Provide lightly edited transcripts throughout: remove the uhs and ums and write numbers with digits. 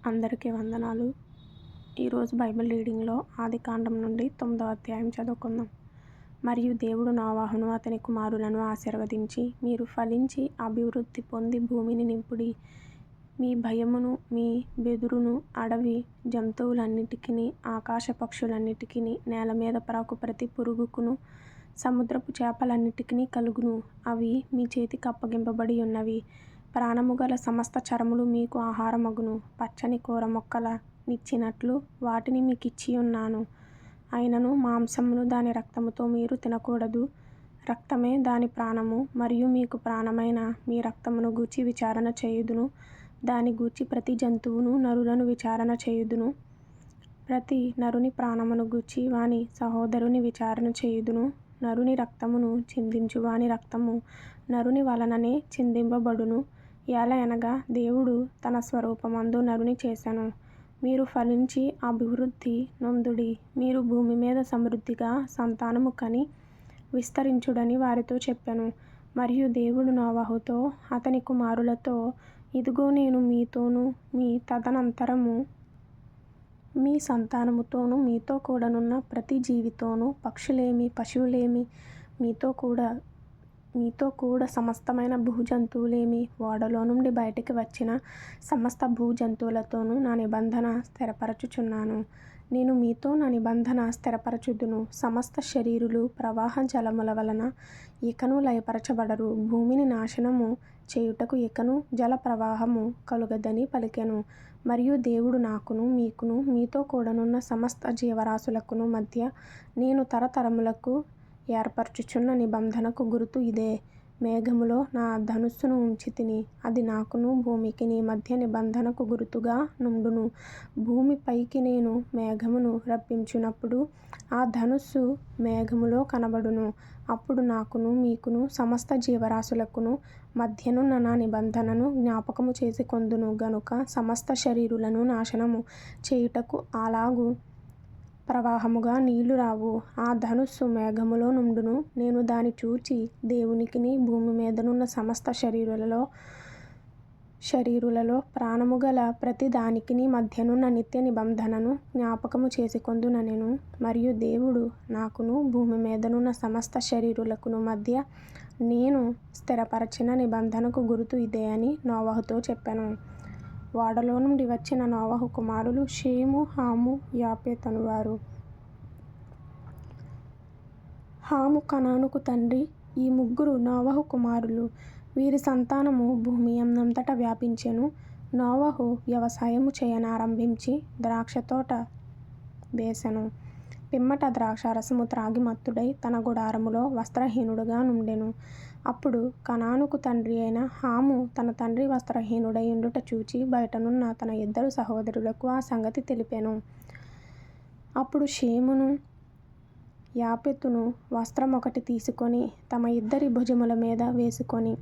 అందరికీ వందనాలు. ఈరోజు బైబిల్ రీడింగ్లో ఆదికాండం నుండి 9వ అధ్యాయం చదువుకుందాం. మరియు దేవుడు నోవహును అతని కుమారులను ఆశీర్వదించి, మీరు ఫలించి అభివృద్ధి పొంది భూమిని నింపుడి. మీ భయమును మీ బెదురును అడవి జంతువులన్నిటికిని ఆకాశ పక్షులన్నిటికిని నేల మీద ప్రాకు ప్రతి పురుగుకును సముద్రపు చేపలన్నిటికిని కలుగును. అవి మీ చేతికి అప్పగింపబడి ఉన్నవి. ప్రాణము గల సమస్త చరములు మీకు ఆహారమగును. పచ్చని కూర మొక్కల నిచ్చినట్లు వాటిని మీకు ఇచ్చి ఉన్నాను. అయినను మాంసమును దాని రక్తముతో మీరు తినకూడదు. రక్తమే దాని ప్రాణము. మరియు మీకు ప్రాణమైన మీ రక్తమును గూర్చి విచారణ చేయుదును. దాని గూర్చి ప్రతి జంతువును నరులను విచారణ చేయుదును. ప్రతి నరుని ప్రాణమును గూర్చి వాని సహోదరుని విచారణ చేయుదును. నరుని రక్తమును చిందించు వాని రక్తము నరుని వలననే చిందింపబడును. ఏలయనగా దేవుడు తన స్వరూపమందు నరుని చేసెను. మీరు ఫలించి అభివృద్ధి నొందుడి. మీరు భూమి మీద సమృద్ధిగా సంతానము కని విస్తరించుడని వారితో చెప్పెను. మరియు దేవుడు నోవహుతో అతని కుమారులతో, ఇదిగో నేను మీతోనూ మీ తదనంతరము మీ సంతానముతోనూ మీతో కూడనున్న ప్రతి జీవితోనూ పక్షులేమి పశువులేమి మీతో కూడా సమస్తమైన భూజంతువులేమి ఓడలో నుండి బయటికి వచ్చిన సమస్త భూజంతువులతోనూ నా నిబంధన స్థిరపరచుచున్నాను. నేను మీతో నా నిబంధన స్థిరపరచుదును. సమస్త శరీరులు ప్రవాహ జలముల వలన ఇకను లయపరచబడరు. భూమిని నాశనము చేయుటకు ఇకను జల ప్రవాహము కలుగదని పలికెను. మరియు దేవుడు నాకును మీకును మీతో కూడనున్న సమస్త జీవరాశులకును మధ్య నేను తరతరములకు ఏర్పరచుచున్న నిబంధనకు గురుతు ఇదే. మేఘములో నా ధనుస్సును ఉంచితిని. అది నాకును భూమికిని మధ్య నిబంధనకు గురుతుగా నుండును. భూమి పైకి నేను మేఘమును రప్పించునప్పుడు ఆ ధనుస్సు మేఘములో కనబడును. అప్పుడు నాకును మీకును సమస్త జీవరాశులకును మధ్యనున్న నా నిబంధనను జ్ఞాపకము చేసుకొందును గనుక సమస్త శరీరులను నాశనము చేయుటకు అలాగు ప్రవాహముగా నీళ్లు రావు. ఆ ధనుస్సు మేఘములో నుండును. నేను దాని చూచి దేవునికిని భూమి మీదనున్న సమస్త శరీరులలో ప్రాణము గల ప్రతి దానికిని మధ్యనున్న నిత్య నిబంధనను జ్ఞాపకము చేసుకొందుననెను. మరియు దేవుడు నాకును భూమి మీదనున్న సమస్త శరీరులకును మధ్య నేను స్థిరపరచిన నిబంధనకు గురుతు ఇదే అని నోవహుతో చెప్పెను. ఓడలో నుండి వచ్చిన నోవహు కుమారులు షేము హాము యాపెతు అనువారు. హాము కనానుకు తండ్రి. ఈ ముగ్గురు నోవహు కుమారులు. వీరి సంతానము భూమి అందంతటా వ్యాపించెను. నోవహు వ్యవసాయము చేయనారంభించి ద్రాక్షతోట వేసెను. పిమ్మట ద్రాక్షారసము త్రాగి మత్తుడై తన గుడారములో వస్త్రహీనుడుగా నుండెను. అప్పుడు కనానుకు తండ్రి అయిన హాము తన తండ్రి వస్త్రహీనుడై ఉండుట చూచి బయటనున్న తన ఇద్దరు సహోదరులకు ఆ సంగతి తెలిపెను. అప్పుడు షేమును యాపెతును వస్త్రమొకటి తీసుకొని తమ ఇద్దరి భుజముల మీద వేసుకొని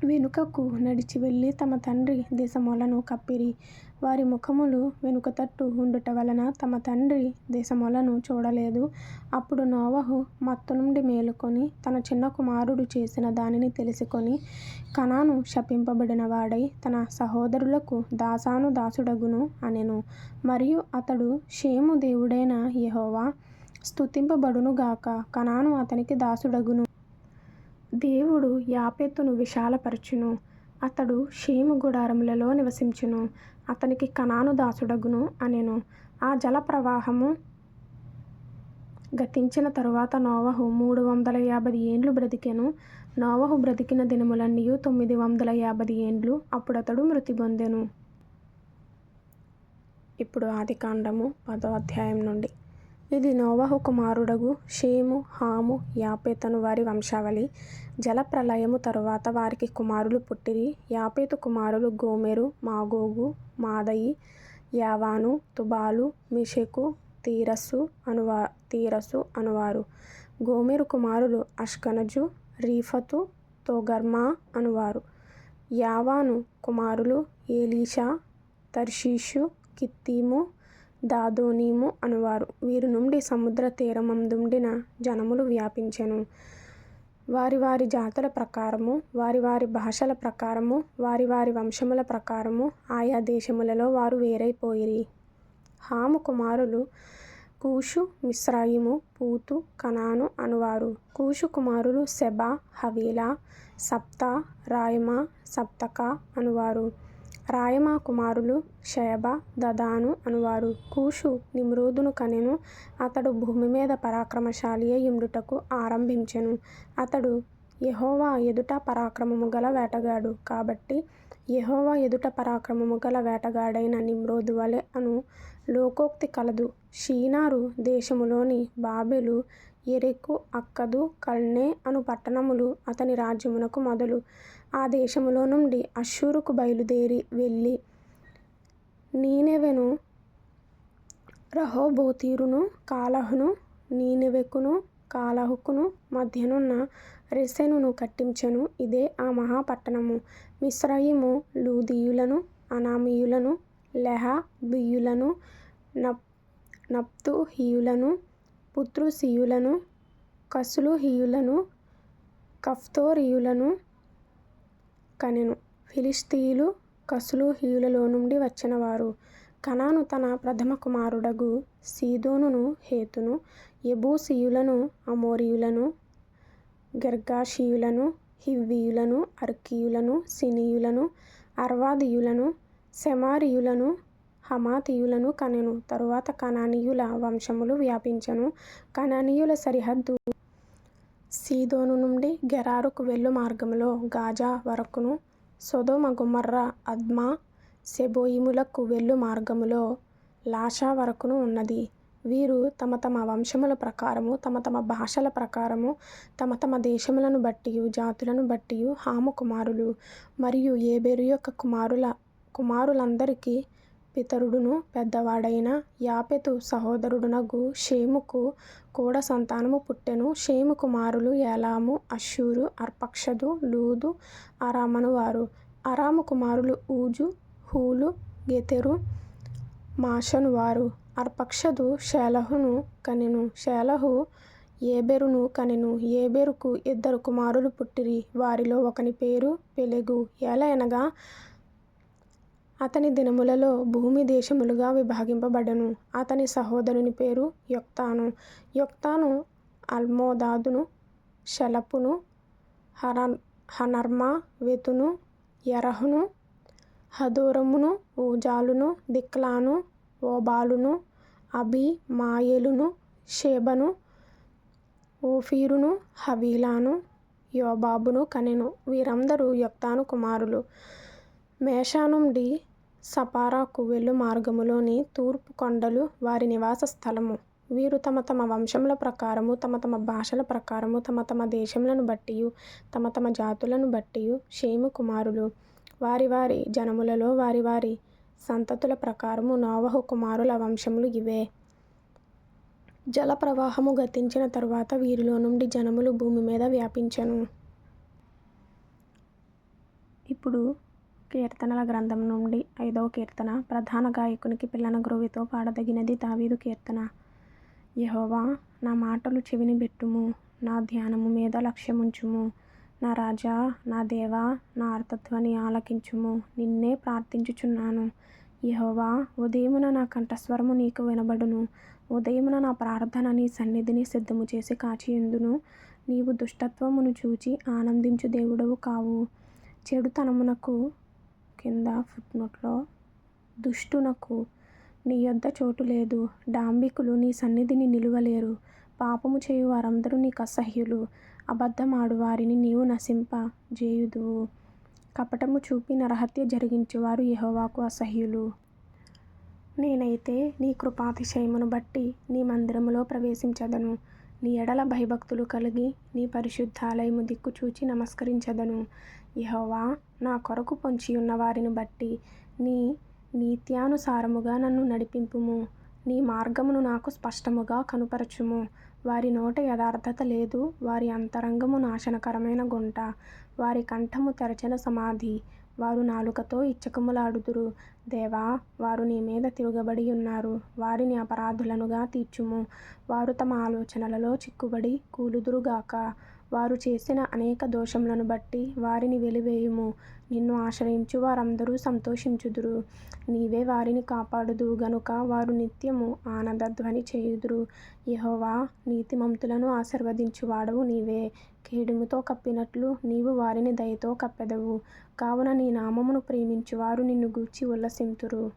వెనుకకు నడిచి వెళ్ళి తమ తండ్రి దేశములను కప్పిరి. వారి ముఖములు వెనుక తట్టు ఉండుట వలన తమ తండ్రి దేశములను చూడలేదు. అప్పుడు నోవహు మత్తు నుండి మేలుకొని తన చిన్న కుమారుడు చేసిన దానిని తెలుసుకొని, కనాను శపింపబడిన వాడై తన సహోదరులకు దాసుడగును అనెను. మరియు అతడు షేము దేవుడైన యెహోవా స్తుతింపబడును గాక, కనాను అతనికి దాసుడగును. దేవుడు యాపెతును విశాలపరచును. అతడు షేము గుడారములలో నివసించును. అతనికి కనాను దాసుడగును అనెను. ఆ జల ప్రవాహము గతించిన తరువాత నోవహు 350 ఏండ్లు బ్రతికెను. నోవహు బ్రతికిన దినములన్నీయు 950 ఏండ్లు. అప్పుడతడు మృతి పొందెను. ఇప్పుడు ఆదికాండము 10వ అధ్యాయం నుండి. ఇది నోవహు కుమారుడగు షేము హాము యాపెతు అను వారి వంశావళి. జలప్రళయము తరువాత వారికి కుమారులు పుట్టిరి. యాపెతు కుమారులు గోమెరు, మాగోగు, మాదయి, యావాను, తుబాలు, మెషెకు, తీరసు అనువారు. గోమెరు కుమారులు అష్కనజు, రీఫతు, తోగర్మా అనువారు. యావాను కుమారులు ఏలీషా, తర్షీషు, కిత్తీము, దాదోనీము అనువారు. వీరి నుండి సముద్ర తీరమందుండిన జనములు వ్యాపించెను. వారి వారి జాతుల ప్రకారము, వారి వారి భాషల ప్రకారము, వారి వారి వంశముల ప్రకారము ఆయా దేశములలో వారు వేరైపోయిరి. హాము కుమారులు కూషు, మిస్రయిము, పూతు, కనాను అనువారు. కూషు కుమారులు సెబా, హవీలా, సప్తా, రాయమా, సప్తకా అనువారు. రాయమా కుమారులు షేబ, దదాను అనువారు. కూషు నిమ్రోదును కనెను. అతడు భూమి మీద పరాక్రమశాలి అయి యుండుటకు ఆరంభించెను. అతడు యెహోవా ఎదుట పరాక్రమము గల వేటగాడు. కాబట్టి యెహోవా ఎదుట పరాక్రమము గల వేటగాడైన నిమ్రోదు వలె అను లోకోక్తి కలదు. షీనారు దేశములోని బాబెలు, యెరెకు, అక్కదు, కల్నే అను పట్టణములు అతని రాజ్యమునకు మొదలు. ఆ దేశములో నుండి అష్షూరుకు బయలుదేరి వెళ్ళి నీనెవెను, రహోబోతీరును, కాలహును, నీనెవెకును, కాలహుకును మధ్యనున్న రెసెనును కట్టించెను. ఇదే ఆ మహాపట్టణము. మిస్రయిము లూదీయులను, అనామీయులను, లెహాబీయులను, నప్తుహీయులను, పుత్రుసీయులను, కస్లూహీయులను, కఫ్తోరీయులను కనెను. ఫిలిష్తీయులు కస్లూహీయులలో నుండి వచ్చినవారు. కనాను తన ప్రథమ కుమారుడగు సీదోనును, హేతును, యెబూసీయులను, అమోరీయులను, గెర్గాషీయులను, హివ్వీయులను, అర్కీయులను, సినీయులను, అర్వాదీయులను, సెమారీయులను, హమాతీయులను కనెను. తరువాత కనానీయుల వంశములు వ్యాపించెను. కనానీయుల సరిహద్దు సీదోను నుండి గెరారుకు వెళ్ళు మార్గములో గాజా వరకును, సొదొమ, గొమొర్రా, అద్మా, సెబోయిములకు వెళ్ళు మార్గములో లాషా వరకును ఉన్నది. వీరు తమ తమ వంశముల ప్రకారము, తమ తమ భాషల ప్రకారము, తమ తమ దేశములను బట్టియు జాతులను బట్టియు హాము కుమారులు. మరియు ఏబెరు యొక్క కుమారులందరికి పితరుడును పెద్దవాడైన యాపెతు సహోదరుడునగు షేముకు కూడా సంతానము పుట్టెను. షేము కుమారులు ఏలాము, అష్షూరు, అర్పక్షదు, లూదు, అరామను వారు. అరాము కుమారులు ఊజు, హూలు, గెతెరు, మాషను వారు. అర్పక్షదు షేలహును కనెను. షేలహు ఏబెరును కనెను. ఏబెరుకు 2 కుమారులు పుట్టిరి. వారిలో ఒకని పేరు పెలెగు. ఏలయనగా అతని దినములలో భూమి దేశములుగా విభాగింపబడెను. అతని సహోదరుని పేరు యొక్తాను. యొక్తాను అల్మోదాదును, షెలపును, హనర్మావెతును, యెరహును, హదోరమును, ఊజాలును, దిక్లాను, ఓబాలును, అబీమాయెలును, షేబను, ఓఫీరును, హవీలాను, యోబాబును కనెను. వీరందరూ యొక్తాను కుమారులు. మేషా నుండి సపారాకు వెళ్ళు మార్గములోని తూర్పు కొండలు వారి నివాస స్థలము. వీరు తమ తమ వంశముల ప్రకారము, తమ తమ భాషల ప్రకారము, తమ తమ దేశములను బట్టియు తమ తమ జాతులను బట్టియు షేము కుమారులు. వారి వారి జనములలో వారి వారి సంతతుల ప్రకారము నోవహు కుమారుల వంశములు ఇవే. జల ప్రవాహము గతించిన తరువాత వీరిలో నుండి జనములు భూమి మీద వ్యాపించెను. ఇప్పుడు కీర్తనల గ్రంథం నుండి 5వ కీర్తన. ప్రధాన గాయకునికి పిల్లన గ్రోవితో పాడదగినది దావీదు కీర్తన. యెహోవా, నా మాటలు చెవిని బెట్టుము, నా ధ్యానము మీద లక్ష్యముంచుము. నా రాజా, నా దేవా, నా ఆర్తధ్వని ఆలకించుము. నిన్నే ప్రార్థించుచున్నాను. యెహోవా, ఉదయమున నా కంఠస్వరము నీకు వినబడును. ఉదయమున నా ప్రార్థన నీ సన్నిధిని సిద్ధము చేసి కాచియుందును. నీవు దుష్టత్వమును చూచి ఆనందించు దేవుడవు కావు. చెడుతనమునకు కింద ఫుట్నోట్లో దుష్టునకు నీ యొద్ద చోటు లేదు. డాంబికులు నీ సన్నిధిని నిలువలేరు. పాపము చేయు వారందరూ నీకు అసహ్యులు. అబద్ధమాడు వారిని నీవు నశింపజేయుదువు. కపటము చూపి నరహత్య జరిగించువారు యెహోవాకు అసహ్యులు. నేనైతే నీ కృపాతిశయమును బట్టి నీ మందిరములో ప్రవేశించెదను. నీ ఎడల భయభక్తులు కలిగి నీ పరిశుద్ధాలయము దిక్కు చూచి నమస్కరించెదను. యెహోవా, నా కొరకు పొంచియున్న వారిని బట్టి నీ నీత్యానుసారముగా నన్ను నడిపింపుము. నీ మార్గమును నాకు స్పష్టముగా కనుపరచుము. వారి నోట యథార్థత లేదు. వారి అంతరంగము నాశనకరమైన గుంట. వారి కంఠము తెరచిన సమాధి. వారు నాలుకతో ఇచ్చకములాడుదురు. దేవా, వారు నీ మీద తిరుగబడి ఉన్నారు. వారిని అపరాధులనుగా తీర్చుము. వారు తమ ఆలోచనలలో చిక్కుబడి కూలుదురుగాక. వారు చేసిన అనేక దోషములను బట్టి వారిని వెలివేయుము. నిన్ను ఆశ్రయించు వారందరూ సంతోషించుదురు. నీవే వారిని కాపాడుదువు గనుక వారు నిత్యము ఆనందధ్వని చేయుదురు. యెహోవా, నీతిమంతులను ఆశీర్వదించువాడవు నీవే. కేడుముతో కప్పినట్లు నీవు వారిని దయతో కప్పెదవు. కావున నీ నామమును ప్రేమించువారు నిన్ను గూర్చి ఉల్లసింతురు.